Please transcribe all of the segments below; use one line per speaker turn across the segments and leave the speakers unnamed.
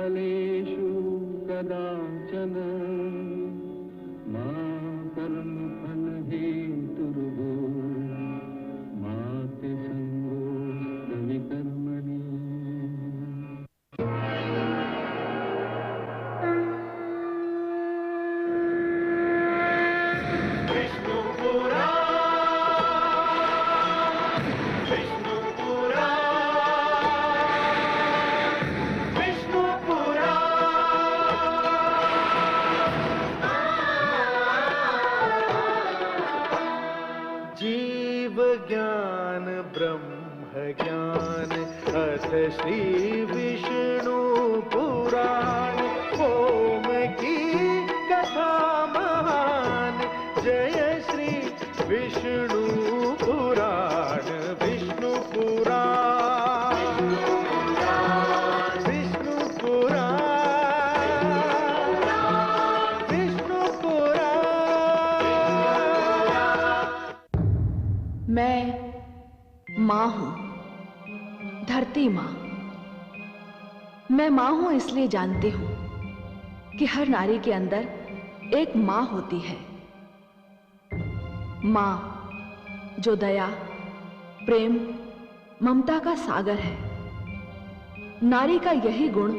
फलेषु कदाचन मा कर्मफल हेतुर्भो मा ते संगोऽस्त्व विकर्मणि।
ज्ञान ब्रह्म ज्ञान अथ श्री विष्णु पुराण ओम की कथा महान जय श्री विष्णु पुराण विष्णु पुराण विष्णु पुराण विष्णु पुराण।
मैं माँ हूं, धरती माँ। मैं माँ हूं इसलिए जानती हूं कि हर नारी के अंदर एक माँ होती है। माँ जो दया, प्रेम, ममता का सागर है। नारी का यही गुण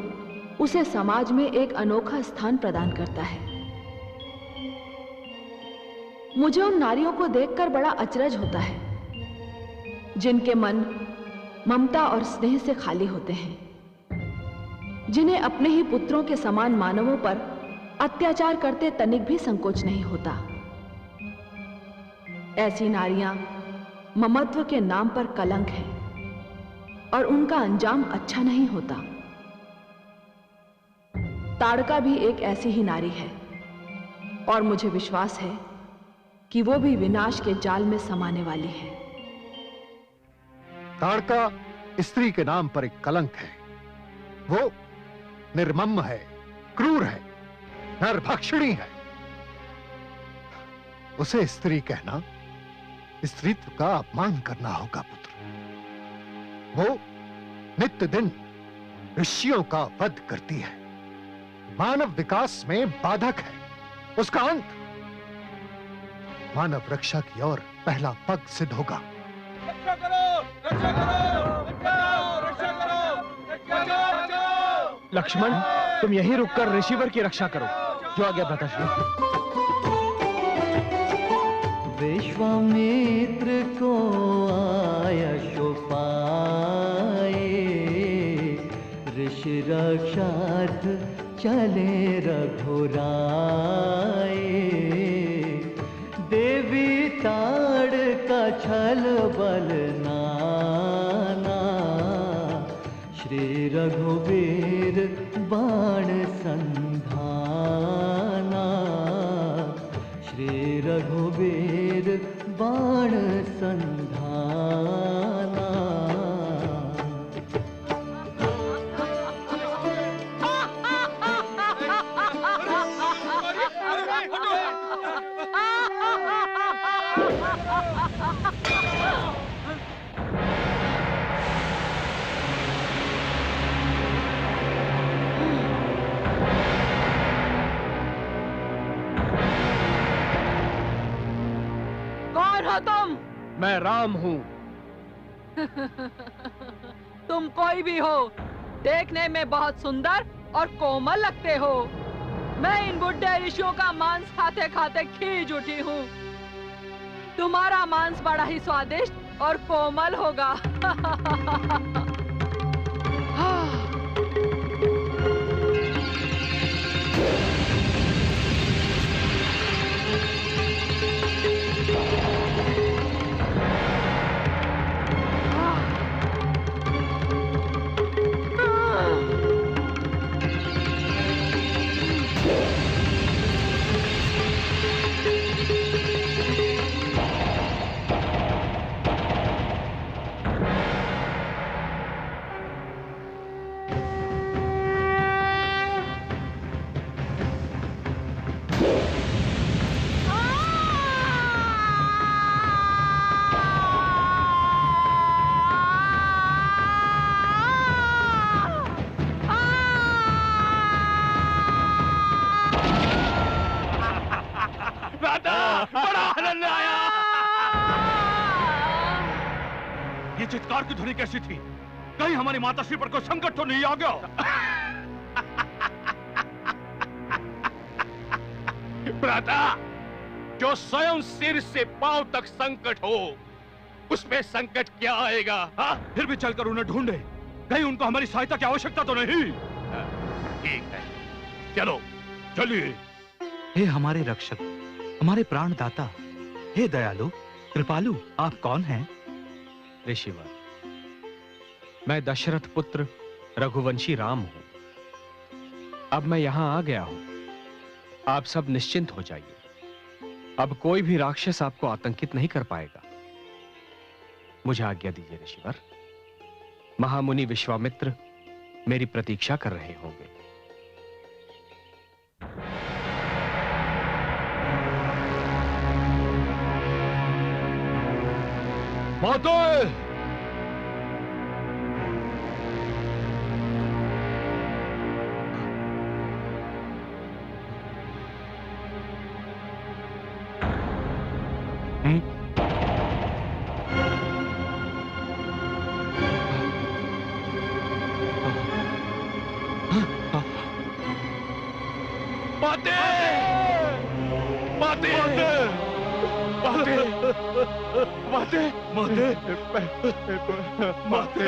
उसे समाज में एक अनोखा स्थान प्रदान करता है। मुझे उन नारियों को देखकर बड़ा अचरज होता है जिनके मन ममता और स्नेह से खाली होते हैं, जिन्हें अपने ही पुत्रों के समान मानवों पर अत्याचार करते तनिक भी संकोच नहीं होता। ऐसी नारियां ममत्व के नाम पर कलंक हैं और उनका अंजाम अच्छा नहीं होता। ताड़का भी एक ऐसी ही नारी है और मुझे विश्वास है कि वो भी विनाश के जाल में समाने वाली है।
ताड़का स्त्री के नाम पर एक कलंक है। वो निर्मम है, क्रूर है, नरभक्षिणी है। उसे स्त्री कहना स्त्रीत्व का अपमान करना होगा पुत्र। वो नित्य दिन ऋषियों का वध करती है, मानव विकास में बाधक है। उसका अंत मानव रक्षा की ओर पहला पग सिद्ध होगा।
रक्षा करो, रक्षा करो, रक्षा करो, बचाओ।
लक्ष्मण, तुम यहीं रुककर ऋषिवर की रक्षा करो। जो आज्ञा भ्राताश्री।
विश्वामित्र को आयशो पाए, ऋषि रक्षार्थ चले रघुराए। देवी ताड़का छल बल नाना, श्री रघुवीर बाण संधाना। श्री रघुवीर बाण संधाना।
कौन हो तुम?
मैं राम हूं।
तुम कोई भी हो, देखने में बहुत सुंदर और कोमल लगते हो। मैं इन बुढ़े ऋषियों का मांस खाते खाते खींच उठी हूँ। तुम्हारा मांस बड़ा ही स्वादिष्ट और कोमल होगा।
बड़ा आनंद आया। ये चित्कार की ध्वनि कैसी थी? कहीं हमारी माताश्री पर कोई संकट तो नहीं आ गया?
भ्राता, जो स्वयं सिर से पांव तक संकट हो, उसमें संकट क्या आएगा? हाँ?
फिर भी चलकर उन्हें ढूंढे, कहीं उनको हमारी सहायता की आवश्यकता तो नहीं?
ठीक है, चलो चलिए।
हे हमारे रक्षक, हमारे प्राणदाता, हे दयालु कृपालु, आप कौन हैं?
ऋषिवर, मैं दशरथ पुत्र रघुवंशी राम हूं। अब मैं यहां आ गया हूं। आप सब निश्चिंत हो जाइए। अब कोई भी राक्षस आपको आतंकित नहीं कर पाएगा। मुझे आज्ञा दीजिए ऋषिवर। महामुनि विश्वामित्र मेरी प्रतीक्षा कर रहे होंगे।
माता!
माते! माते! माते! माते! माते!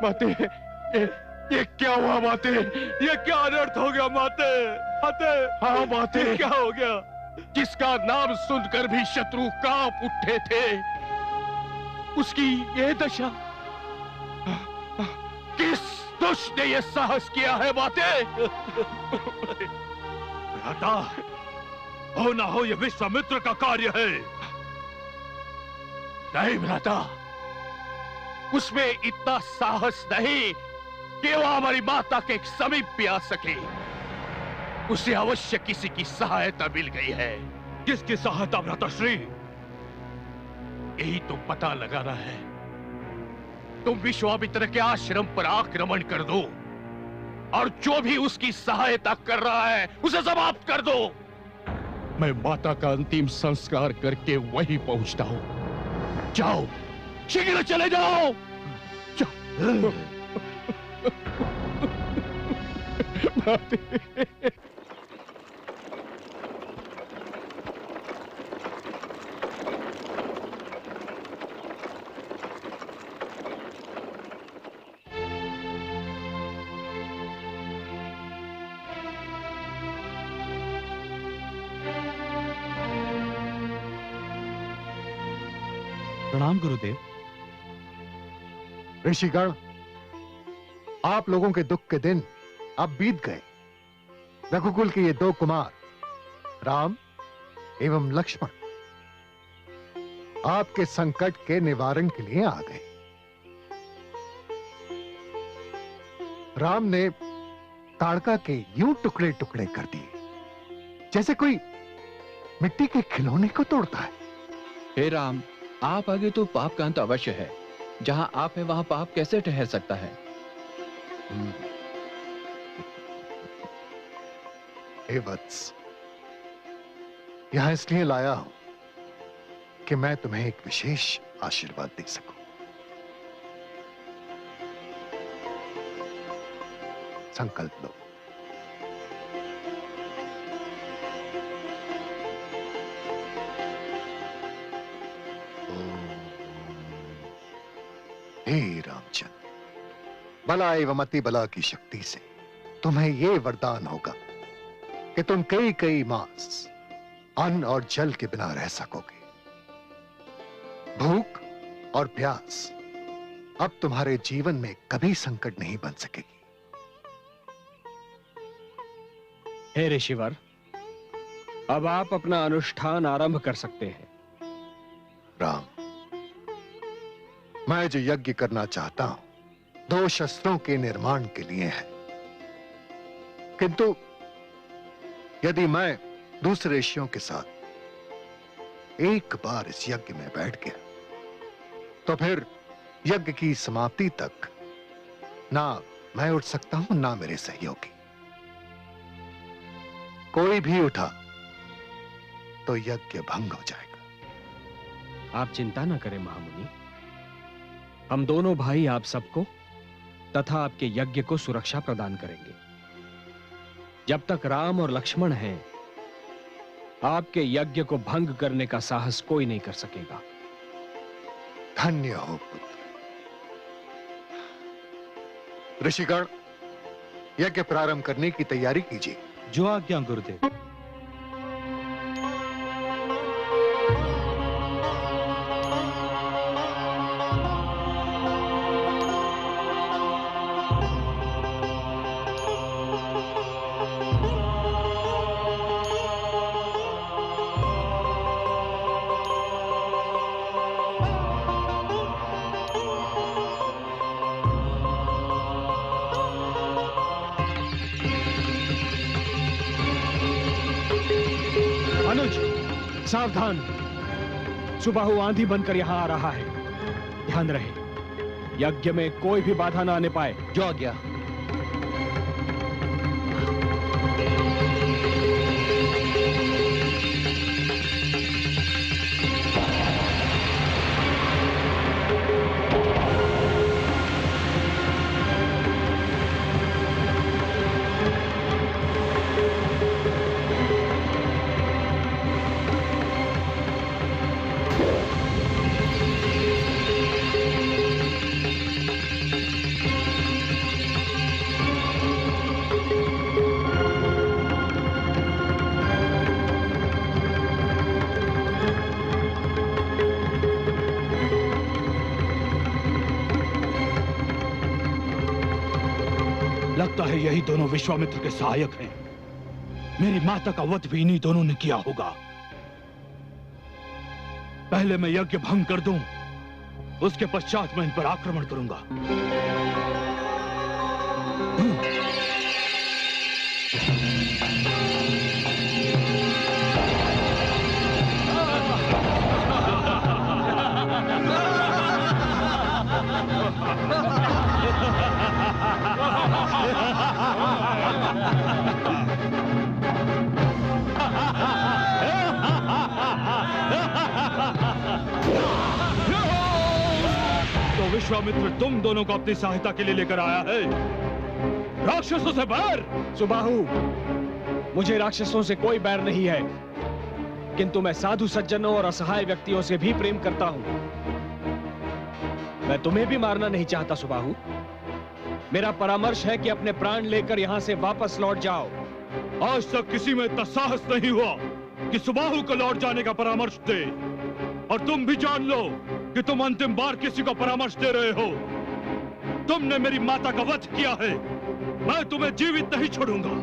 माते! ये क्या हुआ माते?
ये क्या अनर्थ हो गया माते? माते!
हाँ माते,
क्या हो गया?
जिसका नाम सुनकर भी शत्रु कांप उठे थे, उसकी ये दशा। किस दुष्ट ने ये साहस किया है माते?
भ्राता, हो ना हो ये विश्वामित्र का कार्य है।
नहीं भ्राता, उसमें इतना साहस नहीं कि वो हमारी माता के समीप भी आ सके। उसे अवश्य किसी की सहायता मिल गई है।
किसकी सहायता भ्राताश्री?
यही तो पता लगाना है। तुम विश्वामित्र के आश्रम पर आक्रमण कर दो और जो भी उसकी सहायता कर रहा है उसे समाप्त कर दो। मैं माता का अंतिम संस्कार करके वहीं पहुंचता हूं। जाओ, शीघ्र चले जाओ। जाओ।
प्रणाम गुरुदेव।
ऋषिगण, आप लोगों के दुख के दिन अब बीत गए। रघुकुल के ये दो कुमार राम एवं लक्ष्मण आपके संकट के निवारण के लिए आ गए। राम ने ताड़का के यूं टुकड़े टुकड़े कर दिए जैसे कोई मिट्टी के खिलौने को तोड़ता है।
हे राम, आप आगे तो पाप का अंत अवश्य है। जहां आप है वहां पाप कैसे ठहर सकता है?
हे वत्स, यहां इसलिए लाया हूं कि मैं तुम्हें एक विशेष आशीर्वाद दे सकूं। संकल्प लो। हे रामचंद्र, बला एवं अति बला की शक्ति से तुम्हें यह वरदान होगा कि तुम कई कई मास अन्न और जल के बिना रह सकोगे। भूख और प्यास अब तुम्हारे जीवन में कभी संकट नहीं बन सकेगी।
हे ऋषिवर, अब आप अपना अनुष्ठान आरंभ कर सकते हैं।
राम, मैं जो यज्ञ करना चाहता हूं दो शस्त्रों के निर्माण के लिए है, किंतु यदि मैं दूसरे ऋषियों के साथ एक बार इस यज्ञ में बैठ गया तो फिर यज्ञ की समाप्ति तक ना मैं उठ सकता हूं ना मेरे सहयोगी। कोई भी उठा तो यज्ञ भंग हो जाएगा।
आप चिंता न करें महामुनि, हम दोनों भाई आप सबको तथा आपके यज्ञ को सुरक्षा प्रदान करेंगे। जब तक राम और लक्ष्मण हैं, आपके यज्ञ को भंग करने का साहस कोई नहीं कर सकेगा।
धन्य हो पुत्र। ऋषिगण, यज्ञ प्रारंभ करने की तैयारी कीजिए।
जो आज्ञा गुरुदेव।
सावधान, सुबाहु आंधी बनकर यहां आ रहा है। ध्यान रहे, यज्ञ में कोई भी बाधा ना आने पाए।
जो आज्ञा।
लगता है यही दोनों विश्वामित्र के सहायक हैं। मेरी माता का वध भी इन्हीं दोनों ने किया होगा। पहले मैं यज्ञ भंग कर दूं, उसके पश्चात मैं इन पर आक्रमण करूंगा। तो विश्वामित्र तुम दोनों को अपनी सहायता के लिए लेकर आया है, राक्षसों से बैर।
सुबाहु, मुझे राक्षसों से कोई बैर नहीं है, किंतु मैं साधु सज्जनों और असहाय व्यक्तियों से भी प्रेम करता हूं। मैं तुम्हें भी मारना नहीं चाहता सुबाहु। मेरा परामर्श है कि अपने प्राण लेकर यहां से वापस लौट जाओ।
आज तक किसी में इतना साहस नहीं हुआ कि सुबाहु को लौट जाने का परामर्श दे, और तुम भी जान लो कि तुम अंतिम बार किसी को परामर्श दे रहे हो। तुमने मेरी माता का वध किया है, मैं तुम्हें जीवित नहीं छोड़ूंगा।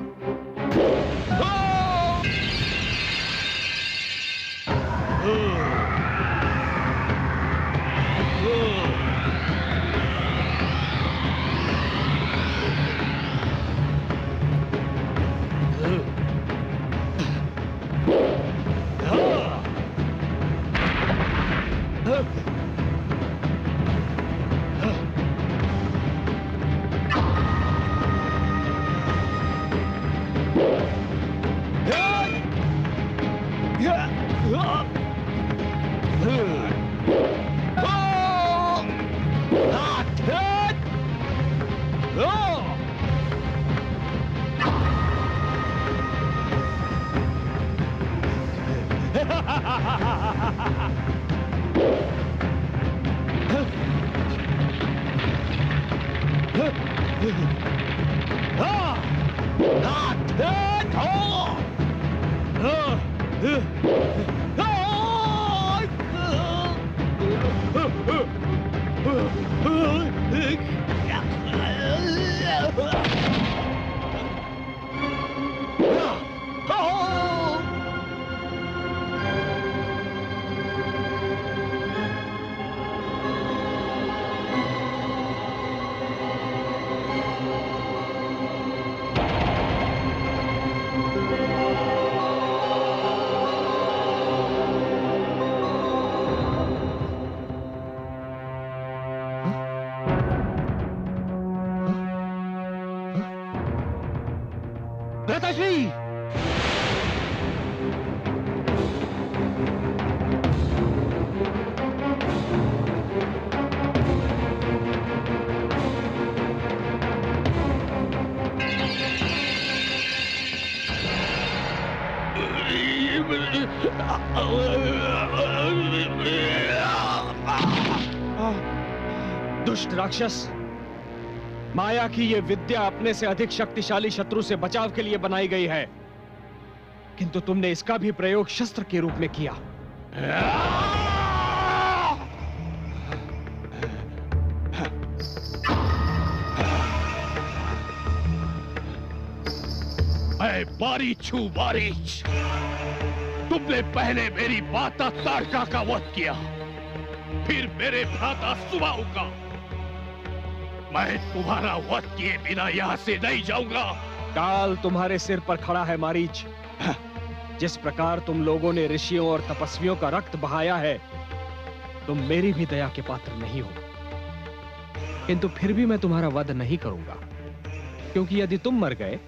दुष्ट राक्षस, माया की ये विद्या अपने से अधिक शक्तिशाली शत्रु से बचाव के लिए बनाई गई है, किंतु तुमने इसका भी प्रयोग शस्त्र के रूप में किया।
बारीच हूं, बारीच। तुमने पहले मेरी माता ताड़का का वध किया, फिर मेरे भ्राता सुबाहु का। मैं तुम्हारा वध किए बिना यहां से नहीं जाऊंगा।
काल तुम्हारे सिर पर खड़ा है मारीच। जिस प्रकार तुम लोगों ने ऋषियों और तपस्वियों का रक्त बहाया है, तुम मेरी भी दया के पात्र नहीं हो। किंतु फिर भी मैं तुम्हारा वध नहीं करूंगा, क्योंकि यदि तुम मर गए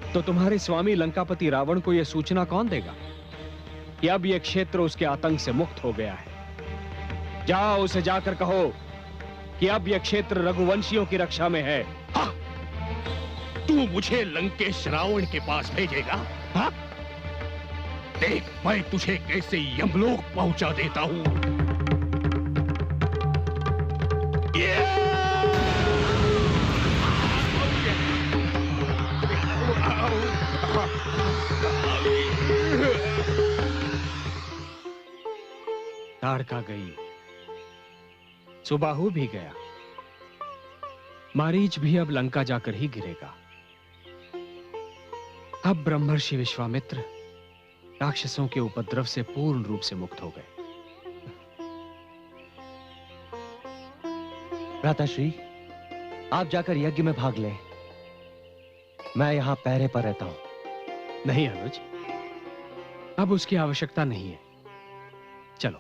तो तुम्हारे स्वामी लंकापति रावण को यह सूचना कौन देगा कि अब यह क्षेत्र उसके आतंक से मुक्त हो गया है। जाओ, उसे जाकर कहो कि अब यह क्षेत्र रघुवंशियों की रक्षा में है।
तू मुझे लंकेश रावण के पास भेजेगा? हाँ? देख मैं तुझे कैसे यमलोक पहुंचा देता हूं।
ताड़का गई, सुबाहु भी गया, मारीच भी अब लंका जाकर ही गिरेगा। अब ब्रह्मर्षि विश्वामित्र राक्षसों के उपद्रव से पूर्ण रूप से मुक्त हो गए।
भ्राताश्री, आप जाकर यज्ञ में भाग लें। मैं यहां पहरे पर रहता हूं।
नहीं अनुज, अब उसकी आवश्यकता नहीं है। चलो।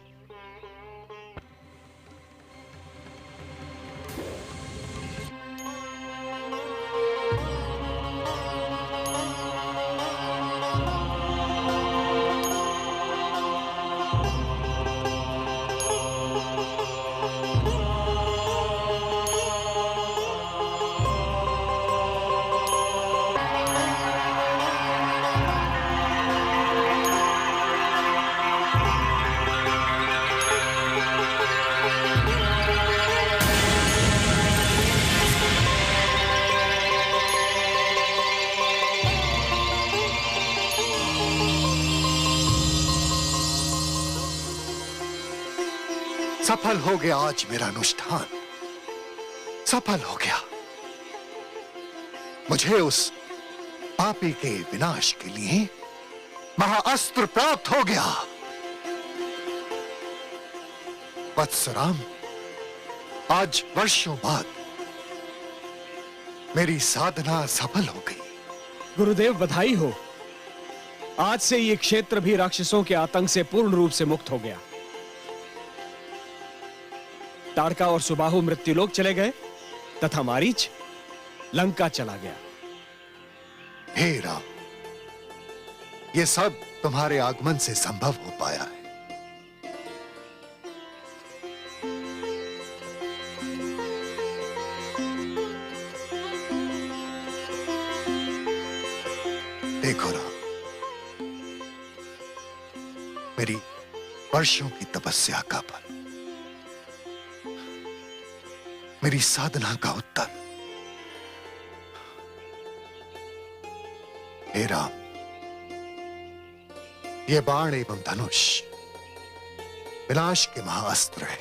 सफल हो गया आज मेरा अनुष्ठान, सफल हो गया। मुझे उस पापी के विनाश के लिए महाअस्त्र प्राप्त हो गया। वत्सराम, आज वर्षों बाद मेरी साधना सफल हो गई।
गुरुदेव बधाई हो। आज से ये क्षेत्र भी राक्षसों के आतंक से पूर्ण रूप से मुक्त हो गया। ताड़का और सुबाहु मृत्युलोक चले गए तथा मारीच लंका चला गया।
हे राम, ये सब तुम्हारे आगमन से संभव हो पाया है। देखो राम, मेरी वर्षों की तपस्या का फल, मेरी साधना का उत्तर। हे राम, ये बाण एवं धनुष विनाश के महाअस्त्र है।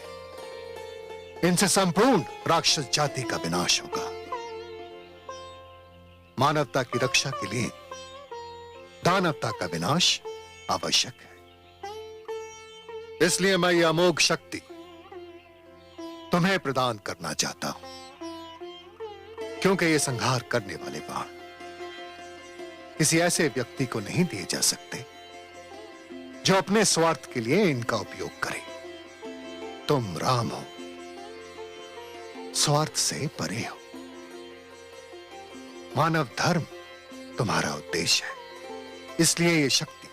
इनसे संपूर्ण राक्षस जाति का विनाश होगा। मानवता की रक्षा के लिए दानवता का विनाश आवश्यक है। इसलिए मैं ये अमोघ शक्ति तुम्हें प्रदान करना चाहता हूं, क्योंकि ये संहार करने वाले बाण किसी ऐसे व्यक्ति को नहीं दिए जा सकते जो अपने स्वार्थ के लिए इनका उपयोग करे। तुम राम हो, स्वार्थ से परे हो। मानव धर्म तुम्हारा उद्देश्य है, इसलिए ये शक्ति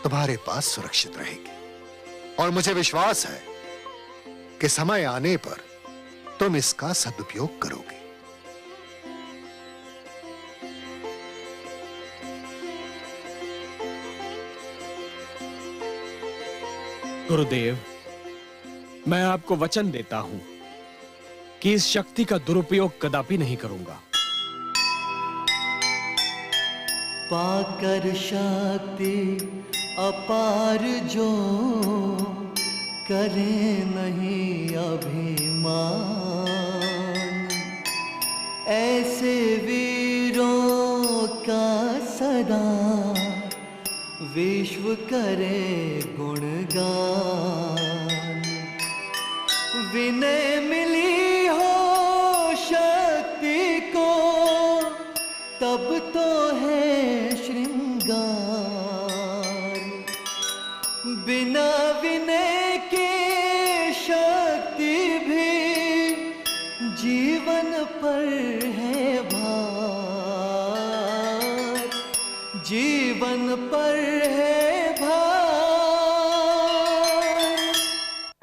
तुम्हारे पास सुरक्षित रहेगी। और मुझे विश्वास है कि समय आने पर तुम इसका सदुपयोग करोगे।
गुरुदेव, मैं आपको वचन देता हूं कि इस शक्ति का दुरुपयोग कदापि नहीं करूंगा।
पाकर शक्ति अपार जो करे नहीं अभिमान, ऐसे वीरों का सदा विश्व करे गुणगान। विनय मिली हो शक्ति को तब तो है श्रृंगार, बिना विनय के शक्ति भी जीवन पर है भार, जीवन पर है भार।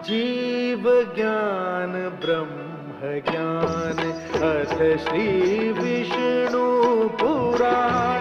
जीव ज्ञान ब्रह्म ज्ञान अथ श्री विष्णु पुराण।